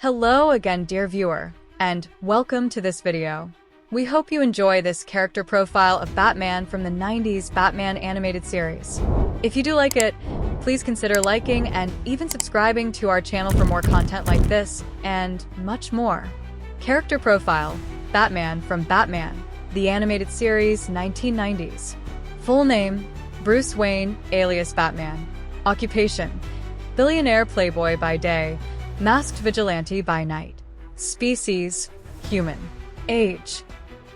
Hello again, dear viewer, and welcome to this video. We hope you enjoy this character profile of Batman from the 90s Batman animated series. If you do like it, please consider liking and even subscribing to our channel for more content like this and much more. Character profile, Batman from Batman, the animated series 1990s. Full name, Bruce Wayne, alias Batman. Occupation, billionaire playboy by day, masked vigilante by night. Species, human. Age,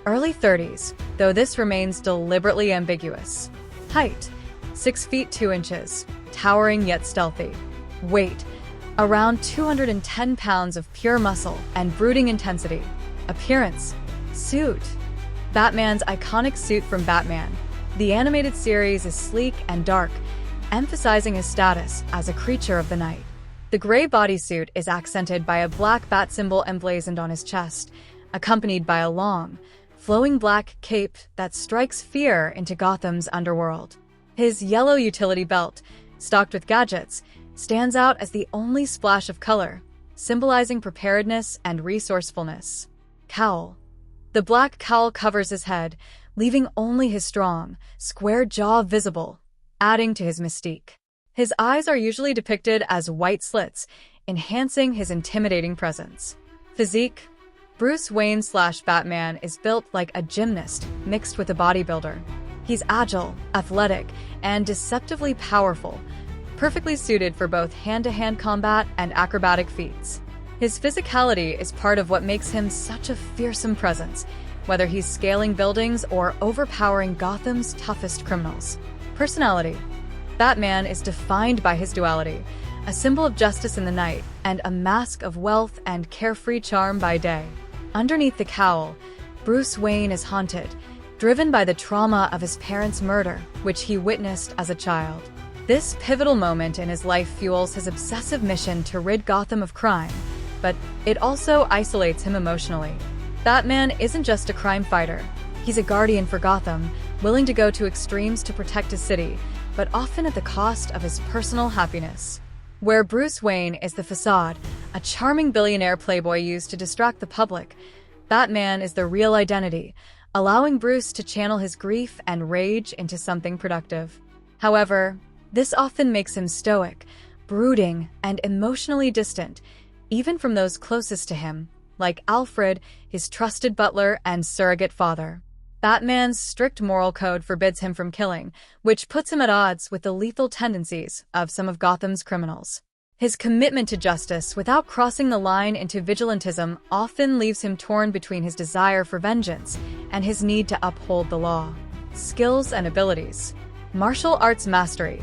early 30s, though this remains deliberately ambiguous. Height, 6 feet 2 inches, towering yet stealthy. Weight, around 210 pounds of pure muscle and brooding intensity. Appearance, suit. Batman's iconic suit from Batman. The animated series is sleek and dark, emphasizing his status as a creature of the night. The gray bodysuit is accented by a black bat symbol emblazoned on his chest, accompanied by a long, flowing black cape that strikes fear into Gotham's underworld. His yellow utility belt, stocked with gadgets, stands out as the only splash of color, symbolizing preparedness and resourcefulness. Cowl. The black cowl covers his head, leaving only his strong, square jaw visible, adding to his mystique. His eyes are usually depicted as white slits, enhancing his intimidating presence. Physique. Bruce Wayne/Batman is built like a gymnast mixed with a bodybuilder. He's agile, athletic, and deceptively powerful, perfectly suited for both hand-to-hand combat and acrobatic feats. His physicality is part of what makes him such a fearsome presence, whether he's scaling buildings or overpowering Gotham's toughest criminals. Personality. Batman is defined by his duality, a symbol of justice in the night and a mask of wealth and carefree charm by day. Underneath the cowl, Bruce Wayne is haunted, driven by the trauma of his parents' murder, which he witnessed as a child. This pivotal moment in his life fuels his obsessive mission to rid Gotham of crime, but it also isolates him emotionally. Batman isn't just a crime fighter. He's a guardian for Gotham, willing to go to extremes to protect his city, but often at the cost of his personal happiness. Where Bruce Wayne is the facade, a charming billionaire playboy used to distract the public, Batman is the real identity, allowing Bruce to channel his grief and rage into something productive. However, this often makes him stoic, brooding, and emotionally distant, even from those closest to him, like Alfred, his trusted butler and surrogate father. Batman's strict moral code forbids him from killing, which puts him at odds with the lethal tendencies of some of Gotham's criminals. His commitment to justice without crossing the line into vigilantism often leaves him torn between his desire for vengeance and his need to uphold the law. Skills and abilities. Martial arts mastery.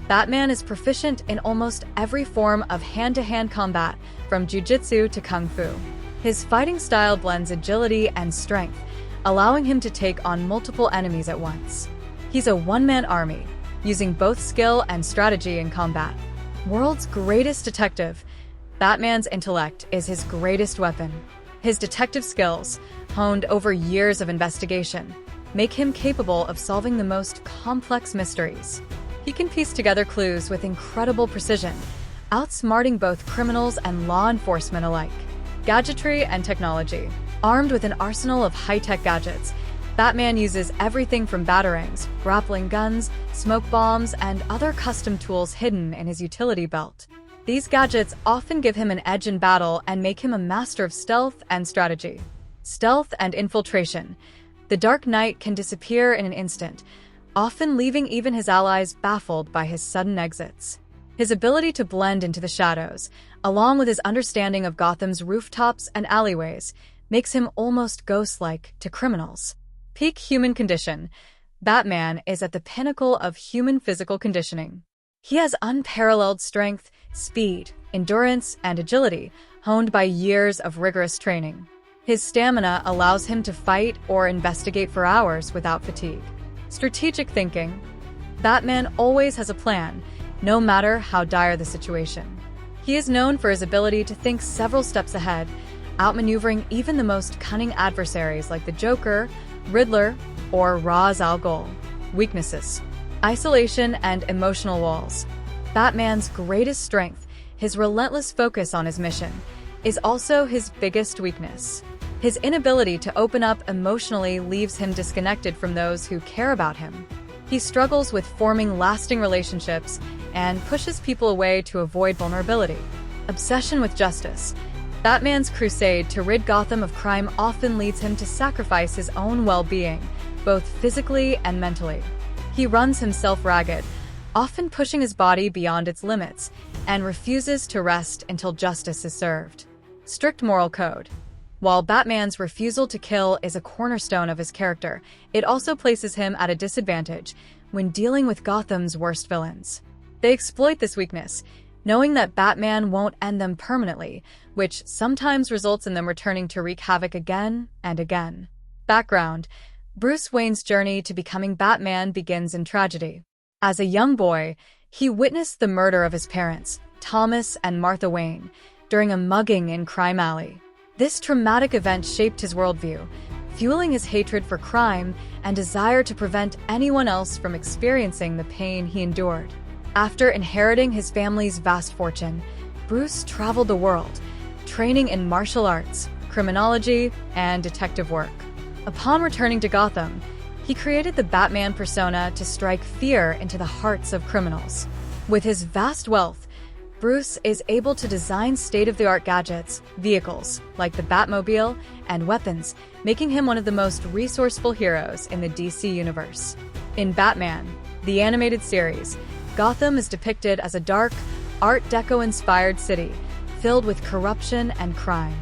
Batman is proficient in almost every form of hand-to-hand combat, from jiu-jitsu to kung fu. His fighting style blends agility and strength, allowing him to take on multiple enemies at once. He's a one-man army, using both skill and strategy in combat. World's greatest detective, Batman's intellect is his greatest weapon. His detective skills, honed over years of investigation, make him capable of solving the most complex mysteries. He can piece together clues with incredible precision, outsmarting both criminals and law enforcement alike. Gadgetry and technology. Armed with an arsenal of high-tech gadgets, Batman uses everything from batarangs, grappling guns, smoke bombs, and other custom tools hidden in his utility belt. These gadgets often give him an edge in battle and make him a master of stealth and strategy. Stealth and infiltration. The Dark Knight can disappear in an instant, often leaving even his allies baffled by his sudden exits. His ability to blend into the shadows, along with his understanding of Gotham's rooftops and alleyways, makes him almost ghost-like to criminals. Peak human condition. Batman is at the pinnacle of human physical conditioning. He has unparalleled strength, speed, endurance, and agility, honed by years of rigorous training. His stamina allows him to fight or investigate for hours without fatigue. Strategic thinking. Batman always has a plan, no matter how dire the situation. He is known for his ability to think several steps ahead, outmaneuvering even the most cunning adversaries like the Joker, Riddler, or Ra's al Ghul. Weaknesses. Isolation and emotional walls. Batman's greatest strength, his relentless focus on his mission, is also his biggest weakness. His inability to open up emotionally leaves him disconnected from those who care about him. He struggles with forming lasting relationships and pushes people away to avoid vulnerability. Obsession with justice. Batman's crusade to rid Gotham of crime often leads him to sacrifice his own well-being, both physically and mentally. He runs himself ragged, often pushing his body beyond its limits, and refuses to rest until justice is served. Strict moral code. While Batman's refusal to kill is a cornerstone of his character, it also places him at a disadvantage when dealing with Gotham's worst villains. They exploit this weakness, knowing that Batman won't end them permanently, which sometimes results in them returning to wreak havoc again and again. Background: Bruce Wayne's journey to becoming Batman begins in tragedy. As a young boy, he witnessed the murder of his parents, Thomas and Martha Wayne, during a mugging in Crime Alley. This traumatic event shaped his worldview, fueling his hatred for crime and desire to prevent anyone else from experiencing the pain he endured. After inheriting his family's vast fortune, Bruce traveled the world, training in martial arts, criminology, and detective work. Upon returning to Gotham, he created the Batman persona to strike fear into the hearts of criminals. With his vast wealth, Bruce is able to design state-of-the-art gadgets, vehicles like the Batmobile, and weapons, making him one of the most resourceful heroes in the DC universe. In Batman, the animated series, Gotham is depicted as a dark, Art Deco-inspired city filled with corruption and crime.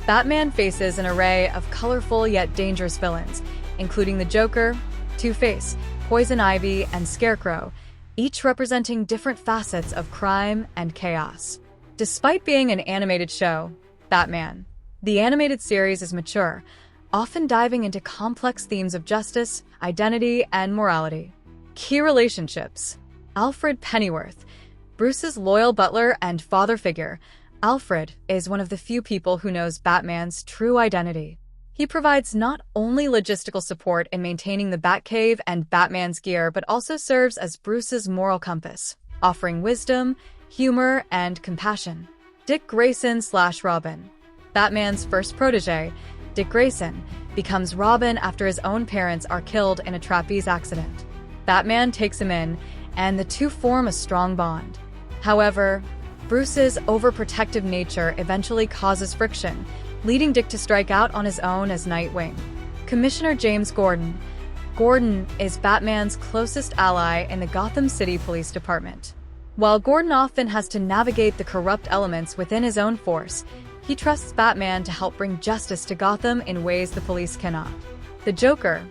Batman faces an array of colorful yet dangerous villains, including the Joker, Two-Face, Poison Ivy, and Scarecrow, each representing different facets of crime and chaos. Despite being an animated show, Batman, the animated series is mature, often diving into complex themes of justice, identity, and morality. Key relationships. Alfred Pennyworth, Bruce's loyal butler and father figure. Alfred is one of the few people who knows Batman's true identity. He provides not only logistical support in maintaining the Batcave and Batman's gear, but also serves as Bruce's moral compass, offering wisdom, humor, and compassion. Dick Grayson/Robin. Batman's first protege, Dick Grayson, becomes Robin after his own parents are killed in a trapeze accident. Batman takes him in, and the two form a strong bond. However, Bruce's overprotective nature eventually causes friction, leading Dick to strike out on his own as Nightwing. Commissioner James Gordon. Gordon is Batman's closest ally in the Gotham City Police Department. While Gordon often has to navigate the corrupt elements within his own force, he trusts Batman to help bring justice to Gotham in ways the police cannot. The Joker.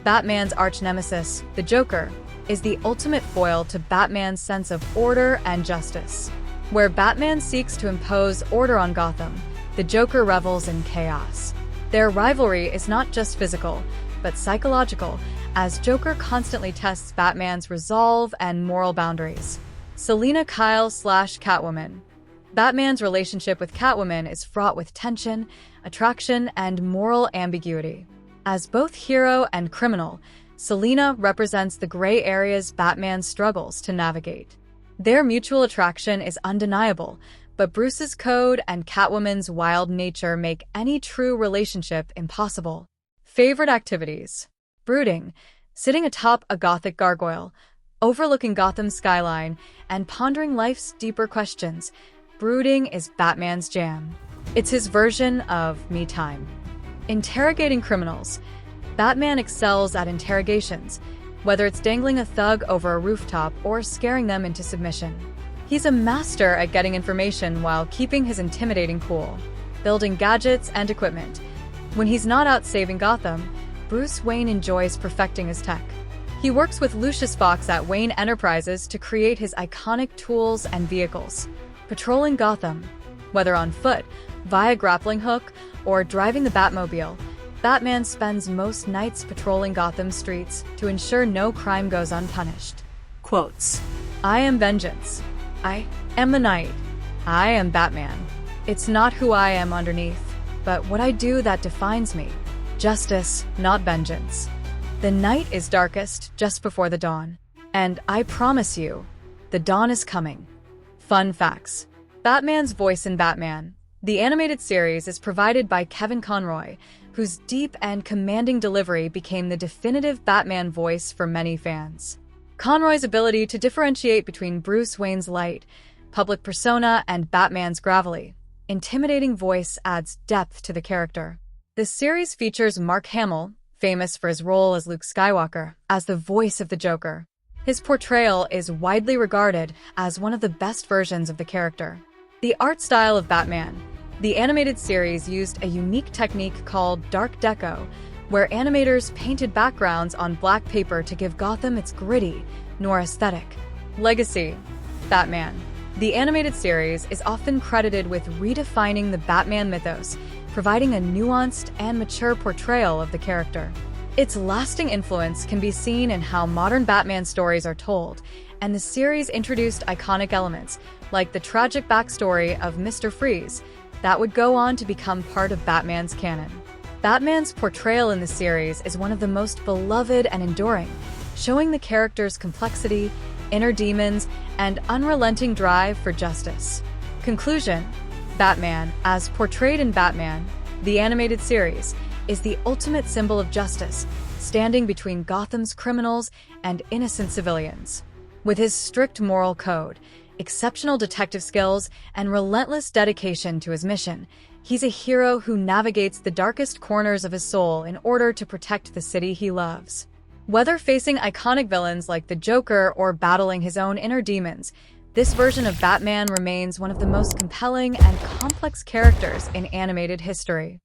Batman's arch-nemesis, the Joker, is the ultimate foil to Batman's sense of order and justice. Where Batman seeks to impose order on Gotham, the Joker revels in chaos. Their rivalry is not just physical, but psychological, as Joker constantly tests Batman's resolve and moral boundaries. Selina Kyle/Catwoman. Batman's relationship with Catwoman is fraught with tension, attraction, and moral ambiguity. As both hero and criminal, Selina represents the gray areas Batman struggles to navigate. Their mutual attraction is undeniable, but Bruce's code and Catwoman's wild nature make any true relationship impossible. Favorite activities. Brooding, sitting atop a Gothic gargoyle, overlooking Gotham's skyline, and pondering life's deeper questions. Brooding is Batman's jam. It's his version of me time. Interrogating criminals. Batman excels at interrogations, whether it's dangling a thug over a rooftop or scaring them into submission. He's a master at getting information while keeping his intimidating cool. Building gadgets and equipment. When he's not out saving Gotham, Bruce Wayne enjoys perfecting his tech. He works with Lucius Fox at Wayne Enterprises to create his iconic tools and vehicles. Patrolling Gotham. Whether on foot, via grappling hook, or driving the Batmobile, Batman spends most nights patrolling Gotham streets to ensure no crime goes unpunished. Quotes. I am vengeance. I am the night. I am Batman. It's not who I am underneath, but what I do that defines me. Justice, not vengeance. The night is darkest just before the dawn. And I promise you, the dawn is coming. Fun facts. Batman's voice in Batman. The animated series is provided by Kevin Conroy, whose deep and commanding delivery became the definitive Batman voice for many fans. Conroy's ability to differentiate between Bruce Wayne's light, public persona, and Batman's gravelly, intimidating voice adds depth to the character. This series features Mark Hamill, famous for his role as Luke Skywalker, as the voice of the Joker. His portrayal is widely regarded as one of the best versions of the character. The art style of Batman. The animated series used a unique technique called dark deco, where animators painted backgrounds on black paper to give Gotham its gritty, noir aesthetic. Legacy. Batman. The animated series is often credited with redefining the Batman mythos, providing a nuanced and mature portrayal of the character. Its lasting influence can be seen in how modern Batman stories are told, and the series introduced iconic elements, like the tragic backstory of Mr. Freeze, that would go on to become part of Batman's canon. Batman's portrayal in the series is one of the most beloved and enduring, showing the character's complexity, inner demons, and unrelenting drive for justice. Conclusion. Batman, as portrayed in Batman, the animated series, is the ultimate symbol of justice, standing between Gotham's criminals and innocent civilians. With his strict moral code, exceptional detective skills, and relentless dedication to his mission, he's a hero who navigates the darkest corners of his soul in order to protect the city he loves. Whether facing iconic villains like the Joker or battling his own inner demons, this version of Batman remains one of the most compelling and complex characters in animated history.